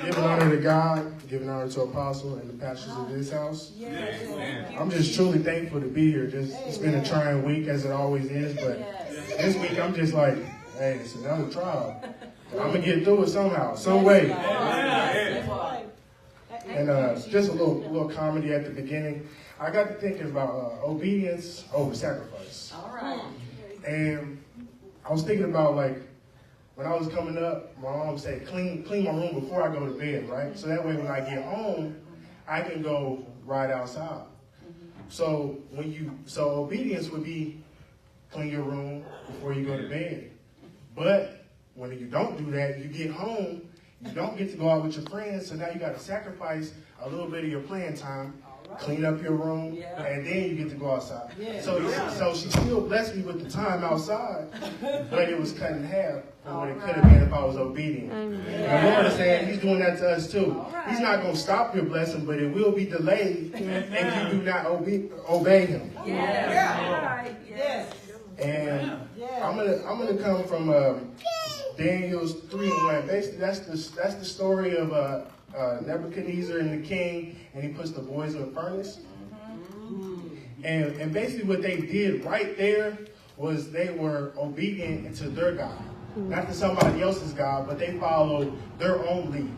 Giving honor to God, giving honor to Apostle and the pastors of this house. I'm just truly thankful to be here. It's been a trying week, as it always is, but this week I'm just like, hey, it's another trial. I'm gonna get through it somehow, some way. And just a little comedy at the beginning. I got to thinking about obedience over sacrifice. All right. And I was thinking about, like, when I was coming up, my mom said, clean my room before I go to bed, right? So that way when I get home, I can go right outside. So obedience would be clean your room before you go to bed. But when you don't do that, you get home, you don't get to go out with your friends, so now you got to sacrifice a little bit of your playing time, clean up your room, and then you get to go outside. So she still blessed me with the time outside, but it was cut in half from what it could have been if I was obedient. And the Lord is saying He's doing that to us too. He's not going to stop your blessing, but it will be delayed if you do not obey Him. And I'm gonna come from Daniel's 3:1. Basically, that's the story of Nebuchadnezzar and the king, and he puts the boys in the furnace. And basically what they did right there was they were obedient to their God. Not to somebody else's God, but they followed their own lead.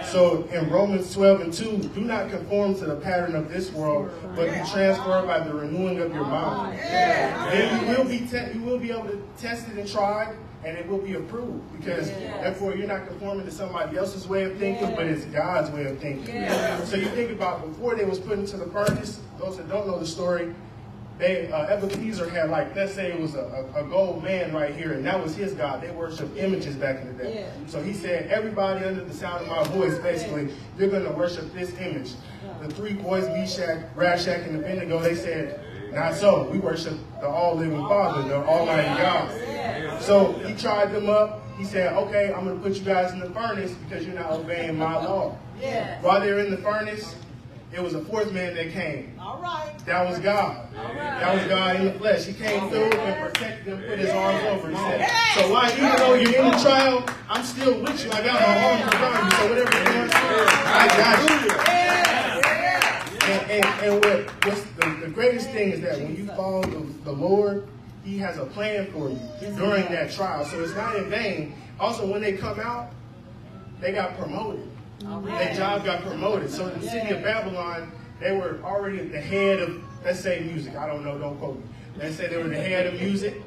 So in Romans 12:2, do not conform to the pattern of this world, but be transformed by the renewing of your mind. Then you will be able to test it and try, and it will be approved, because therefore you're not conforming to somebody else's way of thinking, but it's God's way of thinking. So you think about before they was put into the furnace, those that don't know the story, Nebuchadnezzar had, like, let's say it was a gold man right here, and that was his god. They worshiped images back in the day. So he said, everybody under the sound of my voice, basically, you're going to worship this image. The three boys, Meshach, Rashach, and Abednego, they said, not so. We worship the all-living Father, the Almighty God. So he tried them up. He said, okay, I'm going to put you guys in the furnace because you're not obeying my law. While they're in the furnace, it was a fourth man that came. That was God. That was God in the flesh. He came through and protected them, put his arms over. He said, so why, even though you're in the trial, I'm still with you. I got my arms around you. So whatever you're going through, I got you. And what's the greatest thing is that when you follow the Lord, He has a plan for you during that trial. So it's not in vain. Also, when they come out, they got promoted. Their job got promoted. So in the city of Babylon, they were already the head of, let's say, music. I don't know, don't quote me. Let's say they were the head of music.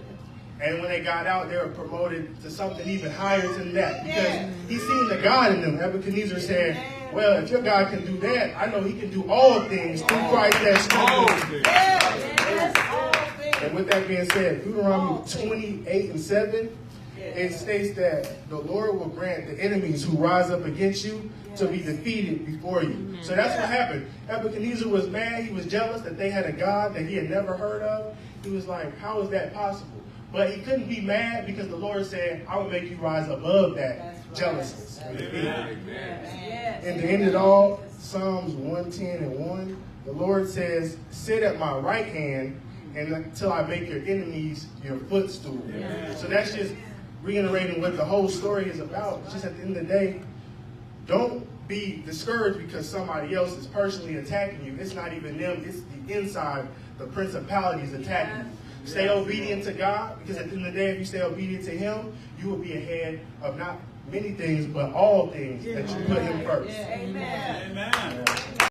And when they got out, they were promoted to something even higher than that. Because he seen the God in them. Nebuchadnezzar said, well, if your God can do that, I know He can do all things through Christ that strengthens me. And with that being said, Deuteronomy 28:7, it states that the Lord will grant the enemies who rise up against you to be defeated before you. So that's what happened. Nebuchadnezzar was mad. He was jealous that they had a God that he had never heard of. He was like, how is that possible? But he couldn't be mad because the Lord said, I will make you rise above that jealousy. And to end it all, Psalms 110:1, the Lord says, sit at my right hand and until I make your enemies your footstool. So that's just reiterating what the whole story is about. Just at the end of the day, don't be discouraged because somebody else is personally attacking you. It's not even them. It's the inside, the principalities attacking you. Stay obedient to God, because at the end of the day, if you stay obedient to Him, you will be ahead of not many things, but all things that you put Him first. Amen.